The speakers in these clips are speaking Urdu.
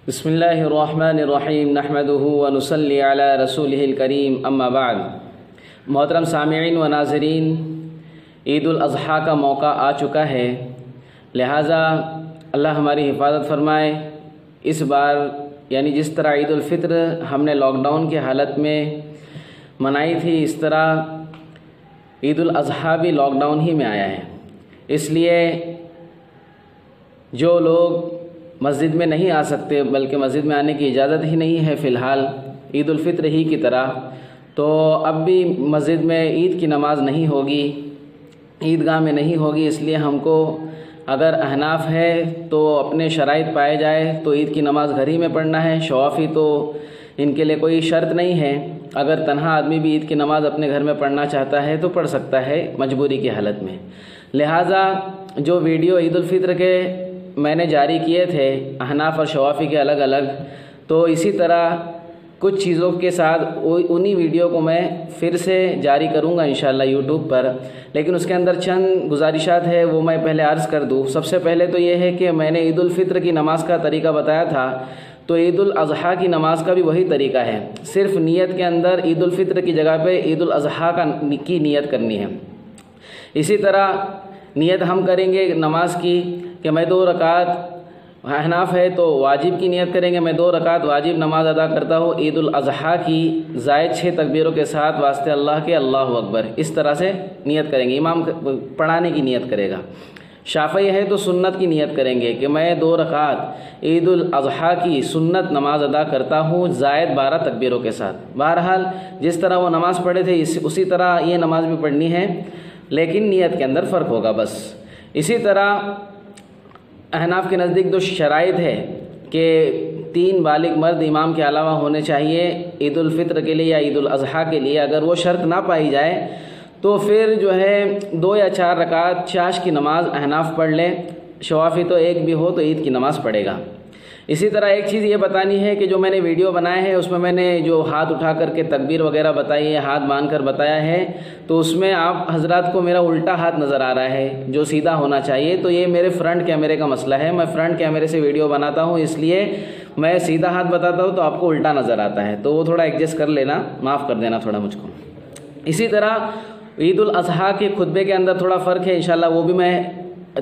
بسم اللہ الرحمن الرحیم نحمدہ ونصلی علی رسولہ الکریم اما بعد۔ محترم سامعین و ناظرین، عید الاضحیٰ کا موقع آ چکا ہے، لہٰذا اللہ ہماری حفاظت فرمائے۔ اس بار یعنی جس طرح عید الفطر ہم نے لاک ڈاؤن کی حالت میں منائی تھی، اس طرح عید الاضحیٰ بھی لاک ڈاؤن ہی میں آیا ہے۔ اس لیے جو لوگ مسجد میں نہیں آ سکتے، بلکہ مسجد میں آنے کی اجازت ہی نہیں ہے فی الحال عید الفطر ہی کی طرح، تو اب بھی مسجد میں عید کی نماز نہیں ہوگی، عیدگاہ میں نہیں ہوگی۔ اس لیے ہم کو اگر احناف ہے تو اپنے شرائط پائے جائے تو عید کی نماز گھر ہی میں پڑھنا ہے۔ شوافی تو ان کے لیے کوئی شرط نہیں ہے، اگر تنہا آدمی بھی عید کی نماز اپنے گھر میں پڑھنا چاہتا ہے تو پڑھ سکتا ہے مجبوری کی حالت میں۔ لہٰذا جو ویڈیو عید الفطر کے میں نے جاری کیے تھے احناف اور شوافی کے الگ الگ، تو اسی طرح کچھ چیزوں کے ساتھ انہی ویڈیو کو میں پھر سے جاری کروں گا انشاءاللہ یوٹیوب پر، لیکن اس کے اندر چند گزارشات ہے وہ میں پہلے عرض کر دوں۔ سب سے پہلے تو یہ ہے کہ میں نے عید الفطر کی نماز کا طریقہ بتایا تھا، تو عید الاضحیٰ کی نماز کا بھی وہی طریقہ ہے، صرف نیت کے اندر عید الفطر کی جگہ پہ عید الاضحیٰ کی نیت کرنی ہے۔ اسی طرح نیت ہم کریں گے نماز کی کہ میں 2 رکعت، احناف ہے تو واجب کی نیت کریں گے، میں 2 رکعت واجب نماز ادا کرتا ہوں عید الاضحیٰ کی، زائد 6 تکبیروں کے ساتھ واسطے اللہ کے اللہ اکبر، اس طرح سے نیت کریں گے، امام پڑھانے کی نیت کرے گا۔ شافعی ہے تو سنت کی نیت کریں گے کہ میں 2 رکعت عید الاضحیٰ کی سنت نماز ادا کرتا ہوں زائد 12 تکبیروں کے ساتھ۔ بہرحال جس طرح وہ نماز پڑھے تھے اسی طرح یہ نماز بھی پڑھنی ہے، لیکن نیت کے اندر فرق ہوگا بس۔ اسی طرح احناف کے نزدیک جو شرائط ہے کہ 3 بالغ مرد امام کے علاوہ ہونے چاہیے عید الفطر کے لیے یا عید الاضحیٰ کے لیے، اگر وہ شرط نہ پائی جائے تو پھر جو ہے 2 یا 4 رکعت چاش کی نماز احناف پڑھ لیں، شوافی تو 1 بھی ہو تو عید کی نماز پڑھے گا۔ اسی طرح ایک چیز یہ بتانی ہے کہ جو میں نے ویڈیو بنائے ہیں اس میں نے جو ہاتھ اٹھا کر کے تکبیر وغیرہ بتائی ہے، ہاتھ باندھ کر بتایا ہے، تو اس میں آپ حضرات کو میرا الٹا ہاتھ نظر آ رہا ہے جو سیدھا ہونا چاہیے، تو یہ میرے فرنٹ کیمرے کا مسئلہ ہے، میں فرنٹ کیمرے سے ویڈیو بناتا ہوں، اس لیے میں سیدھا ہاتھ بتاتا ہوں تو آپ کو الٹا نظر آتا ہے، تو وہ تھوڑا ایڈجسٹ کر لینا، معاف کر دینا تھوڑا مجھ کو۔ اسی طرح عید الاضحیٰ کے خطبے کے اندر تھوڑا فرق ہے، انشاءاللہ وہ بھی میں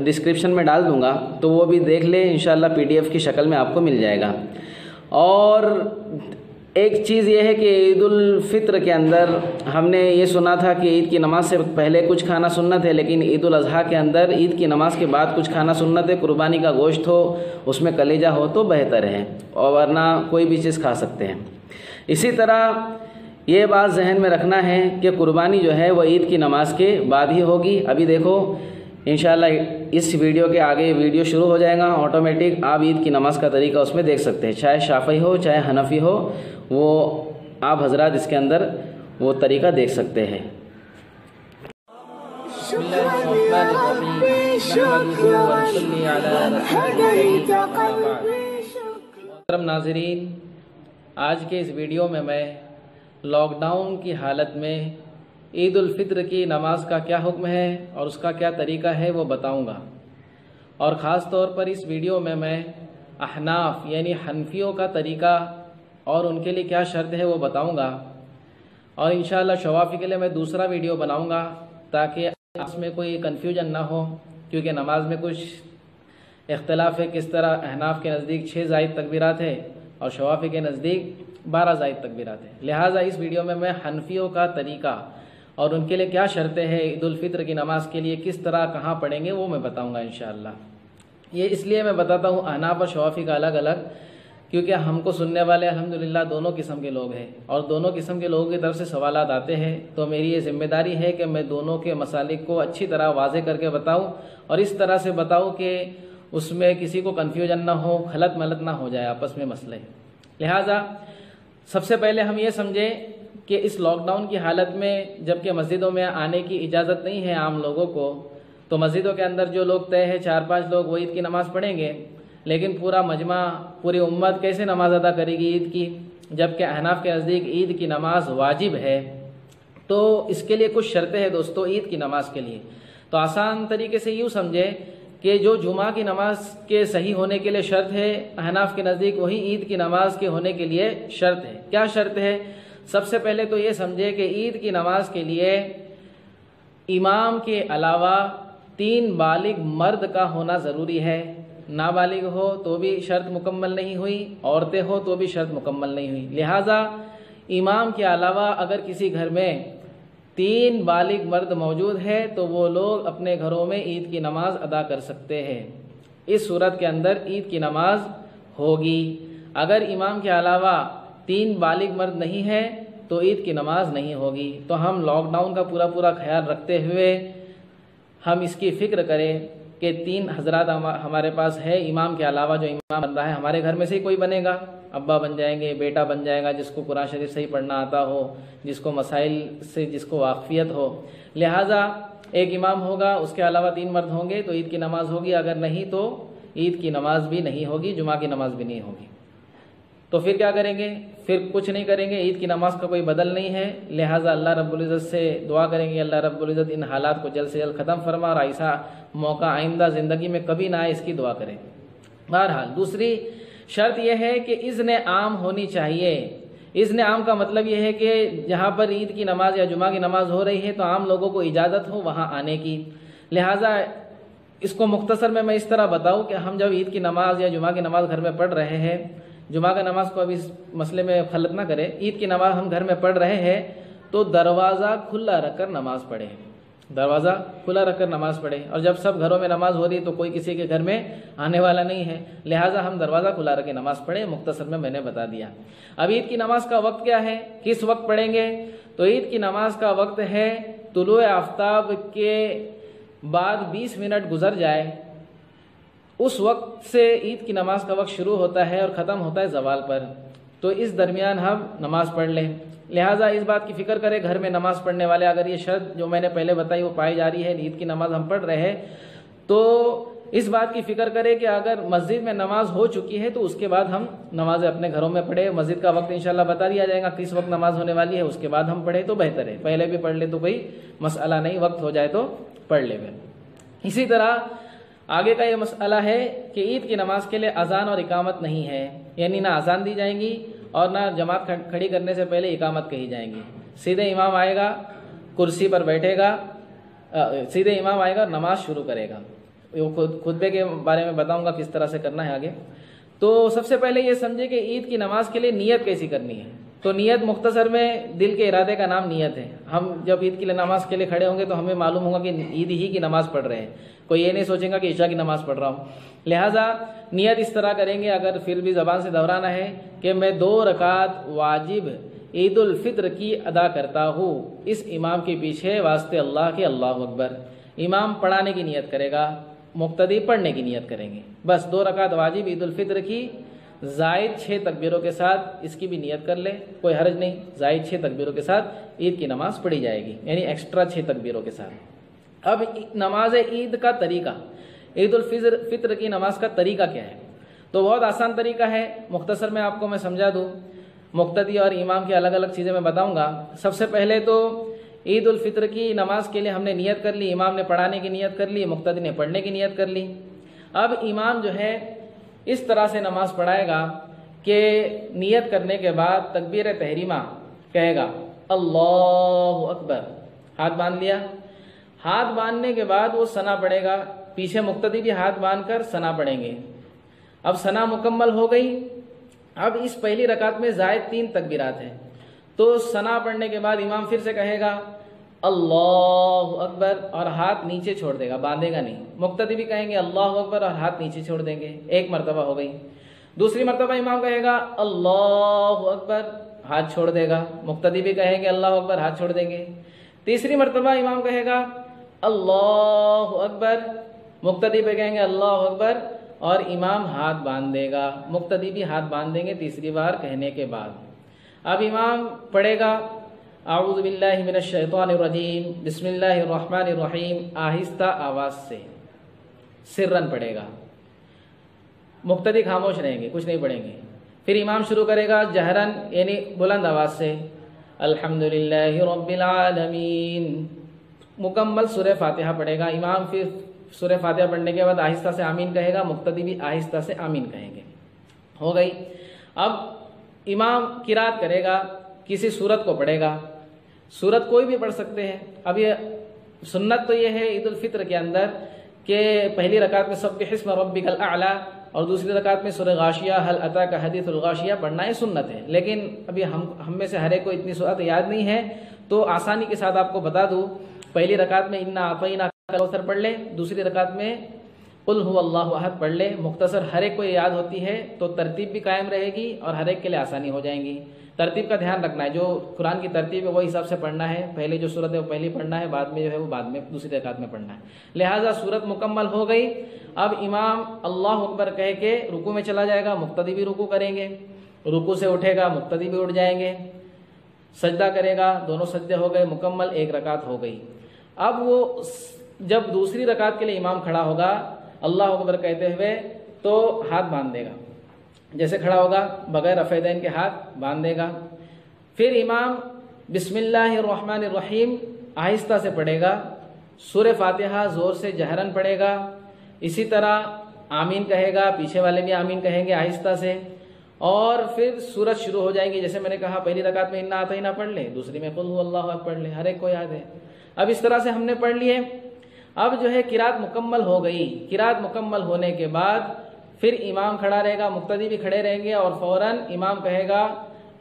ڈسکرپشن میں ڈال دوں گا، تو وہ بھی دیکھ لیں انشاءاللہ PDF کی شکل میں آپ کو مل جائے گا۔ اور ایک چیز یہ ہے کہ عید الفطر کے اندر ہم نے یہ سنا تھا کہ عید کی نماز سے پہلے کچھ کھانا سنت ہے، لیکن عید الاضحیٰ کے اندر عید کی نماز کے بعد کچھ کھانا سنت ہے، قربانی کا گوشت ہو، اس میں کلیجہ ہو تو بہتر ہے، اور ورنہ کوئی بھی چیز کھا سکتے ہیں۔ اسی طرح یہ بات ذہن میں رکھنا ہے کہ قربانی جو ہے وہ عید کی نماز کے بعد ہی ہوگی۔ ابھی دیکھو انشاءاللہ اس ویڈیو کے آگے ویڈیو شروع ہو جائے گا آٹومیٹک، آپ عید کی نماز کا طریقہ اس میں دیکھ سکتے ہیں، چاہے شافعی ہو چاہے حنفی ہو، وہ آپ حضرات اس کے اندر وہ طریقہ دیکھ سکتے ہیں۔ محترم ناظرین، آج کے اس ویڈیو میں لاک ڈاؤن کی حالت میں عید الفطر کی نماز کا کیا حکم ہے اور اس کا کیا طریقہ ہے وہ بتاؤں گا، اور خاص طور پر اس ویڈیو میں احناف یعنی حنفیوں کا طریقہ اور ان کے لیے کیا شرط ہے وہ بتاؤں گا، اور انشاءاللہ شوافی کے لیے میں دوسرا ویڈیو بناؤں گا تاکہ اس میں کوئی کنفیوژن نہ ہو، کیونکہ نماز میں کچھ اختلاف ہے، کس طرح احناف کے نزدیک 6 زائد تکبیرات ہے اور شوافی کے نزدیک 12 زائد تکبیرات ہے۔ لہٰذا اس ویڈیو میں حنفیوں کا طریقہ اور ان کے لیے کیا شرطیں ہیں عید الفطر کی نماز کے لیے، کس طرح کہاں پڑھیں گے وہ میں بتاؤں گا انشاءاللہ۔ یہ اس لیے میں بتاتا ہوں احناف اور شوافی کا الگ الگ، کیونکہ ہم کو سننے والے الحمدللہ دونوں قسم کے لوگ ہیں، اور دونوں قسم کے لوگوں کی طرف سے سوالات آتے ہیں، تو میری یہ ذمہ داری ہے کہ میں دونوں کے مسالک کو اچھی طرح واضح کر کے بتاؤں، اور اس طرح سے بتاؤں کہ اس میں کسی کو کنفیوژن نہ ہو، خلط ملط نہ ہو جائے آپس میں مسئلے۔ لہٰذا سب سے پہلے ہم یہ سمجھیں کہ اس لاک ڈاؤن کی حالت میں جبکہ مسجدوں میں آنے کی اجازت نہیں ہے عام لوگوں کو، تو مسجدوں کے اندر جو لوگ طے ہے 4-5 لوگ وہ عید کی نماز پڑھیں گے، لیکن پورا مجمع پوری امت کیسے نماز ادا کرے گی عید کی، جبکہ احناف کے نزدیک عید کی نماز واجب ہے۔ تو اس کے لیے کچھ شرطیں ہیں دوستو عید کی نماز کے لیے، تو آسان طریقے سے یوں سمجھے کہ جو جمعہ کی نماز کے صحیح ہونے کے لیے شرط ہے، احناف کے نزدیک وہی عید کی نماز کے ہونے کے لیے شرط ہے۔ کیا شرط ہے؟ سب سے پہلے تو یہ سمجھے کہ عید کی نماز کے لیے امام کے علاوہ 3 بالغ مرد کا ہونا ضروری ہے۔ نابالغ ہو تو بھی شرط مکمل نہیں ہوئی، عورتیں ہو تو بھی شرط مکمل نہیں ہوئی۔ لہٰذا امام کے علاوہ اگر کسی گھر میں 3 بالغ مرد موجود ہے تو وہ لوگ اپنے گھروں میں عید کی نماز ادا کر سکتے ہیں۔ اس صورت کے اندر عید کی نماز ہوگی۔ اگر امام کے علاوہ 3 بالغ مرد نہیں ہے تو عید کی نماز نہیں ہوگی۔ تو ہم لاک ڈاؤن کا پورا خیال رکھتے ہوئے ہم اس کی فکر کریں کہ 3 حضرات ہمارے پاس ہے، امام کے علاوہ جو امام بن رہا ہے ہمارے گھر میں سے ہی کوئی بنے گا، ابا بن جائیں گے، بیٹا بن جائے گا جس کو قرآن شریف صحیح پڑھنا آتا ہو، جس کو مسائل سے جس کو واقفیت ہو۔ لہٰذا ایک امام ہوگا، اس کے علاوہ 3 مرد ہوں گے تو عید کی نماز ہوگی، اگر نہیں تو عید کی نماز بھی نہیں ہوگی، جمعہ کی نماز بھی نہیں ہوگی۔ تو پھر کیا کریں گے؟ پھر کچھ نہیں کریں گے، عید کی نماز کا کوئی بدل نہیں ہے۔ لہٰذا اللہ رب العزت سے دعا کریں گے اللہ رب العزت ان حالات کو جلد سے جلد ختم فرما اور ایسا موقع آئندہ زندگی میں کبھی نہ آئے، اس کی دعا کریں۔ بہرحال دوسری شرط یہ ہے کہ اذن عام ہونی چاہیے۔ اذن عام کا مطلب یہ ہے کہ جہاں پر عید کی نماز یا جمعہ کی نماز ہو رہی ہے تو عام لوگوں کو اجازت ہو وہاں آنے کی۔ لہٰذا اس کو مختصر میں اس طرح بتاؤں کہ ہم جب عید کی نماز یا جمعہ کی نماز گھر میں پڑھ رہے ہیں، جمعہ کی نماز کو اب اس مسئلے میں خلط نہ کریں، عید کی نماز ہم گھر میں پڑھ رہے ہیں تو دروازہ کھلا رکھ کر نماز پڑھیں، دروازہ کھلا رکھ کر نماز پڑھیں۔ اور جب سب گھروں میں نماز ہو رہی تو کوئی کسی کے گھر میں آنے والا نہیں ہے، لہٰذا ہم دروازہ کھلا رکھ کے نماز پڑھیں۔ مختصر میں نے بتا دیا۔ اب عید کی نماز کا وقت کیا ہے، کس وقت پڑھیں گے؟ تو عید کی نماز کا وقت ہے طلوع آفتاب کے بعد 20 منٹ گزر جائے، اس وقت سے عید کی نماز کا وقت شروع ہوتا ہے اور ختم ہوتا ہے زوال پر، تو اس درمیان ہم نماز پڑھ لیں۔ لہٰذا اس بات کی فکر کریں گھر میں نماز پڑھنے والے، اگر یہ شرط جو میں نے پہلے بتائی وہ پائی جا رہی ہے، عید کی نماز ہم پڑھ رہے ہیں، تو اس بات کی فکر کریں کہ اگر مسجد میں نماز ہو چکی ہے تو اس کے بعد ہم نمازیں اپنے گھروں میں پڑھیں۔ مسجد کا وقت انشاءاللہ بتا دیا جائے گا کس وقت نماز ہونے والی ہے، اس کے بعد ہم پڑھیں تو بہتر ہے۔ پہلے بھی پڑھ لے تو کوئی مسئلہ نہیں، وقت ہو جائے تو پڑھ لے گا۔ اسی طرح آگے کا یہ مسئلہ ہے کہ عید کی نماز کے لیے اذان اور اقامت نہیں ہے، یعنی نہ اذان دی جائیں گی اور نہ جماعت کھڑی کرنے سے پہلے اقامت کہی جائیں گی۔ سیدھے امام آئے گا، کرسی پر بیٹھے گا، سیدھے امام آئے گا اور نماز شروع کرے گا۔ خطبے کے بارے میں بتاؤں گا کس طرح سے کرنا ہے آگے۔ تو سب سے پہلے یہ سمجھے کہ عید کی نماز کے لیے نیت کیسی کرنی ہے۔ تو نیت مختصر میں دل کے ارادے کا نام نیت ہے۔ ہم جب عید کی نماز کے لیے کھڑے ہوں گے تو ہمیں معلوم ہوگا کہ عید ہی کی نماز پڑھ رہے ہیں، کوئی یہ نہیں سوچے گا کہ عشاء کی نماز پڑھ رہا ہوں۔ لہٰذا نیت اس طرح کریں گے، اگر پھر بھی زبان سے دہرانا ہے، کہ میں 2 رکعت واجب عید الفطر کی ادا کرتا ہوں اس امام کے پیچھے واسطے اللہ کے، اللہ اکبر۔ امام پڑھانے کی نیت کرے گا، مقتدی پڑھنے کی نیت کریں گے، بس 2 رکعت واجب عید الفطر کی زائد 6 تکبیروں کے ساتھ اس کی بھی نیت کر لے، کوئی حرج نہیں، زائد 6 تکبیروں کے ساتھ عید کی نماز پڑھی جائے گی، یعنی ایکسٹرا 6 تکبیروں کے ساتھ۔ اب نماز عید کا طریقہ، عید الفطر کی نماز کا طریقہ کیا ہے؟ تو بہت آسان طریقہ ہے، مختصر میں آپ کو میں سمجھا دوں، مقتدی اور امام کی الگ الگ چیزیں میں بتاؤں گا۔ سب سے پہلے تو عید الفطر کی نماز کے لیے ہم نے نیت کر لی، امام نے پڑھانے کی نیت کر لی، مقتدی نے پڑھنے کی نیت کر لی۔ اب امام جو ہے اس طرح سے نماز پڑھائے گا کہ نیت کرنے کے بعد تکبیر تحریمہ کہے گا اللہ اکبر، ہاتھ باندھ لیا، ہاتھ باندھنے کے بعد وہ ثنا پڑھے گا، پیچھے مقتدی بھی ہاتھ باندھ کر ثنا پڑھیں گے۔ اب ثنا مکمل ہو گئی، اب اس پہلی رکعت میں زائد 3 تکبیرات ہیں، تو ثنا پڑھنے کے بعد امام پھر سے کہے گا اللہ اکبر اور ہاتھ نیچے چھوڑ دے گا، باندھے گا نہیں۔ مقتدی بھی کہیں گے اللہ اکبر اور ہاتھ نیچے چھوڑ دیں گے، 1 مرتبہ ہو گئی۔ دوسری مرتبہ امام کہے گا اللہ اکبر، ہاتھ چھوڑ دے گا، مقتدی بھی کہیں گے اللہ اکبر، ہاتھ چھوڑ دیں گے۔ تیسری مرتبہ امام کہے گا اللہ اکبر، مقتدی بھی کہیں گے اللہ اکبر اور امام ہاتھ باندھ دے گا، مقتدی بھی ہاتھ باندھ دیں گے تیسری بار کہنے کے بعد۔ اب امام پڑھے گا اعوذ باللہ من الشیطان الرجیم بسم اللہ الرحمن الرحیم، آہستہ آواز سے سرن پڑھے گا، مقتدی خاموش رہیں گے، کچھ نہیں پڑھیں گے۔ پھر امام شروع کرے گا جہرن، یعنی بلند آواز سے الحمدللہ رب العالمین، مکمل سورہ فاتحہ پڑھے گا۔ امام پھر سورہ فاتحہ پڑھنے کے بعد آہستہ سے آمین کہے گا، مقتدی بھی آہستہ سے آمین کہیں گے. ہو گئی. اب امام قرات کرے گا، کسی سورت کو پڑھے گا، سورت کوئی بھی پڑھ سکتے ہیں. اب یہ سنت تو یہ ہے عید الفطر کے اندر کہ پہلی رکعت میں سبح اسم ربک الاعلی اور دوسری رکعت میں سورہ غاشیہ هل اتاک حدیث الغاشیہ پڑھنا یہ سنت ہے. لیکن ابھی ہم میں سے ہر ایک کو اتنی سورت یاد نہیں ہے، تو آسانی کے ساتھ آپ کو بتا دوں. پہلی رکعت میں انا اعطیناک الکوثر پڑھ لے، دوسری رکعت میں قل هو اللہ احد پڑھ لے. مختصر ہر ایک کو یہ یاد ہوتی ہے تو ترتیب بھی قائم رہے گی اور ہر ایک کے لیے آسانی ہو جائیں گی. ترتیب کا دھیان رکھنا ہے، جو قرآن کی ترتیب ہے وہ حساب سے پڑھنا ہے. پہلے جو سورت ہے وہ پہلی پڑھنا ہے، بعد میں جو ہے وہ بعد میں دوسری رکعت میں پڑھنا ہے. لہٰذا سورت مکمل ہو گئی. اب امام اللہ اکبر کہہ کے رکوع میں چلا جائے گا، مقتدی بھی رکوع کریں گے. رکوع سے اٹھے گا، مقتدی بھی اٹھ جائیں گے. سجدہ کرے گا، دونوں سجدے ہو گئے مکمل، ایک رکعت ہو گئی. اب وہ جب دوسری رکعت کے لیے امام کھڑا ہوگا اللہ اکبر کہتے ہوئے تو ہاتھ باندھ دے گا. جیسے کھڑا ہوگا بغیر رفع دین کے ہاتھ باندھ دے گا. پھر امام بسم اللہ الرحمن الرحیم آہستہ سے پڑھے گا. سورہ فاتحہ زور سے جہرن پڑھے گا. اسی طرح آمین کہے گا، پیچھے والے بھی آمین کہیں گے آہستہ سے. اور پھر سورت شروع ہو جائیں گی. جیسے میں نے کہا پہلی رکعت میں انا اعطیناک پڑھ لے، دوسری میں قل هو اللہ احد پڑھ لے. ہر ایک کو یاد ہے. اب اس طرح سے ہم نے پڑھ لیے. اب جو ہے قرات مکمل ہو گئی. قرات مکمل ہونے کے بعد پھر امام کھڑا رہے گا، مقتدی بھی کھڑے رہیں گے اور فوراً امام کہے گا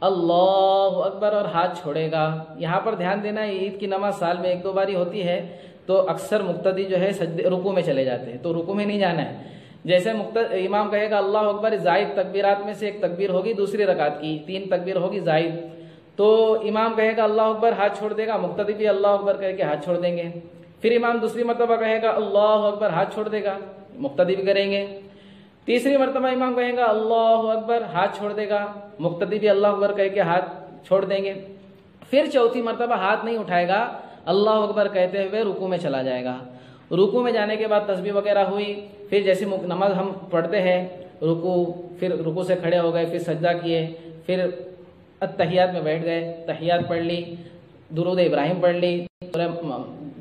اللہ اکبر اور ہاتھ چھوڑے گا. یہاں پر دھیان دینا ہے، عید کی نماز سال میں ایک دو باری ہوتی ہے تو اکثر مقتدی جو ہے رکوع میں چلے جاتے ہیں، تو رکوع میں نہیں جانا ہے. جیسے امام کہے گا اللہ اکبر، زائد تکبیرات میں سے ایک تکبیر ہوگی دوسری رکعت کی، 3 تکبیر ہوگی زائد. تو امام کہے گا اللہ اکبر، ہاتھ چھوڑ دے گا، مقتدی بھی اللہ اکبر کہہ کے ہاتھ چھوڑ دیں گے. پھر امام دوسری مرتبہ کہے گا اللہ اکبر، ہاتھ چھوڑ دے گا، مقتدی بھی کریں گے. تیسری مرتبہ امام کہے گا اللہ اکبر، ہاتھ چھوڑ دے گا، مقتدی بھی اللہ اکبر کہہ کے ہاتھ چھوڑ دیں گے. پھر چوتھی مرتبہ ہاتھ نہیں اٹھائے گا، اللہ اکبر کہتے ہوئے رکوع میں چلا جائے گا. رکوع میں جانے کے بعد تسبیح وغیرہ ہوئی. پھر جیسی نماز ہم پڑھتے ہیں رکوع، پھر رکوع سے کھڑے ہو گئے، پھر سجدہ کیے، پھر التحیات میں بیٹھ گئے، تحیات پڑھ لی، درود ابراہیم پڑھ لی،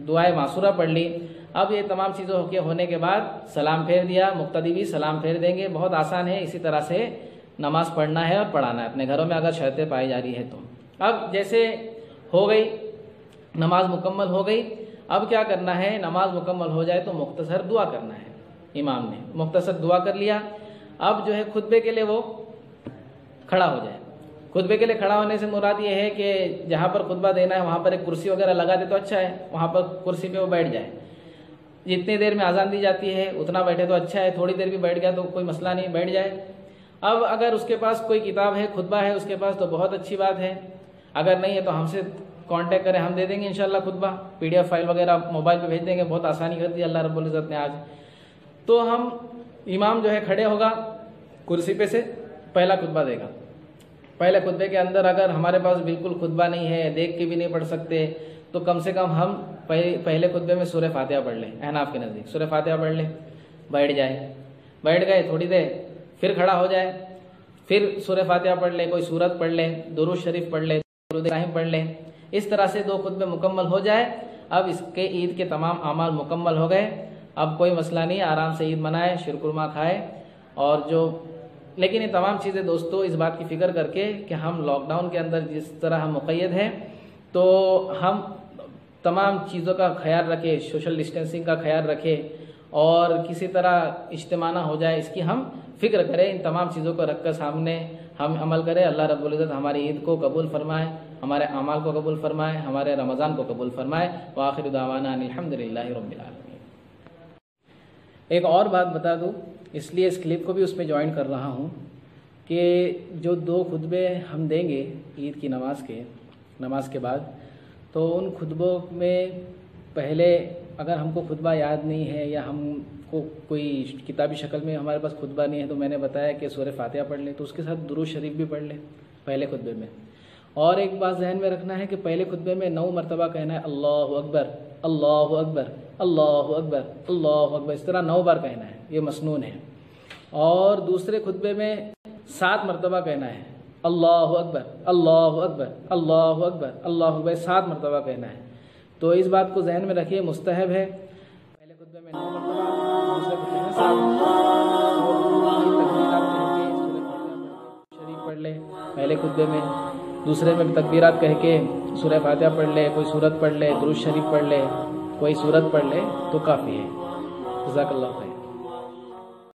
دعائے معصورہ پڑھ لی. اب یہ تمام چیزیں ہونے کے بعد سلام پھیر دیا، مقتدی بھی سلام پھیر دیں گے. بہت آسان ہے. اسی طرح سے نماز پڑھنا ہے اور پڑھانا ہے اپنے گھروں میں اگر شرطیں پائی جا رہی ہے تو. اب جیسے ہو گئی نماز مکمل ہو گئی. اب کیا کرنا ہے، نماز مکمل ہو جائے تو مختصر دعا کرنا ہے. امام نے مختصر دعا کر لیا. اب جو ہے خطبے کے لیے وہ کھڑا ہو جائے. خطبے کے لیے کھڑا ہونے سے مراد یہ ہے کہ جہاں پر خطبہ دینا ہے وہاں پر ایک کرسی وغیرہ لگا دے تو اچھا ہے، وہاں پر کرسی پہ وہ بیٹھ جائے. جتنی دیر میں اذان دی جاتی ہے اتنا بیٹھے تو اچھا ہے، تھوڑی دیر بھی بیٹھ گیا تو کوئی مسئلہ نہیں، بیٹھ جائے. اب اگر اس کے پاس کوئی کتاب ہے، خطبہ ہے اس کے پاس تو بہت اچھی بات ہے. اگر نہیں ہے تو ہم سے کانٹیکٹ کریں، ہم دے دیں گے انشاءاللہ خطبہ، PDF فائل وغیرہ موبائل پہ بھیج دیں گے. بہت آسانی کر دی اللہ رب العزت نے آج. تو ہم امام جو ہے کھڑے ہوگا کرسی پہ سے پہلا خطبہ دے گا. پہلے خطبے کے اندر اگر ہمارے پاس بالکل خطبہ نہیں ہے، دیکھ کے بھی نہیں پڑھ سکتے، تو کم سے کم ہم پہلے خطبے میں سورہ فاتحہ پڑھ لیں. احناف کے نزدیک سورہ فاتحہ پڑھ لیں، بیٹھ جائے. بیٹھ گئے تھوڑی دیر، پھر کھڑا ہو جائے، پھر سورہ فاتحہ پڑھ لیں، کوئی سورت پڑھ لیں، درود شریف پڑھ لیں، درود ابراہیم پڑھ لیں. اس طرح سے 2 خطبے مکمل ہو جائے. اب اس کے عید کے تمام اعمال مکمل ہو گئے. اب کوئی مسئلہ نہیں، آرام سے عید منائے، شیرخرما کھائے. اور لیکن یہ تمام چیزیں دوستو اس بات کی فکر کر کے کہ ہم لاک ڈاؤن کے اندر جس طرح ہم مقید ہیں تو ہم تمام چیزوں کا خیال رکھیں، سوشل ڈسٹینسنگ کا خیال رکھیں اور کسی طرح اجتماع نہ ہو جائے، اس کی ہم فکر کریں. ان تمام چیزوں کو رکھ کر سامنے ہم عمل کریں. اللہ رب العزت ہماری عید کو قبول فرمائے، ہمارے اعمال کو قبول فرمائے، ہمارے رمضان کو قبول فرمائے. وآخر دعوانا ان الحمدللہ رب العالمین. ایک اور بات بتا دوں، اس لیے اس کلپ کو بھی اس میں جوائن کر رہا ہوں کہ جو 2 خطبے ہم دیں گے عید کی نماز کے بعد، تو ان خطبوں میں پہلے اگر ہم کو خطبہ یاد نہیں ہے یا ہم کو کوئی کتابی شکل میں ہمارے پاس خطبہ نہیں ہے تو میں نے بتایا کہ سورہ فاتحہ پڑھ لیں، تو اس کے ساتھ درود شریف بھی پڑھ لیں پہلے خطبے میں. اور ایک بات ذہن میں رکھنا ہے کہ پہلے خطبے میں 9 مرتبہ کہنا ہے اللہ اکبر اللہ اکبر اللہ اکبر اللہ اکبر، اس طرح 9 بار کہنا ہے، یہ مسنون ہے. اور دوسرے خطبے میں 7 مرتبہ کہنا ہے اللہ اکبر اللہ اکبر اللہ اکبر اللہ اکبر، 7 مرتبہ کہنا ہے. تو اس بات کو ذہن میں رکھیے، مستحب ہے. پہلے خطبے میں 9 مرتبہ دوسرے خطبے میں شریف پڑھ لے پہلے خطبے میں، دوسرے میں تکبیرات کہہ کے سورہ فاتحہ پڑھ لے، کوئی سورت پڑھ لے، درود شریف پڑھ لے، کوئی سورت پڑھ لے تو کافی ہے۔ جزاک اللہ خیر۔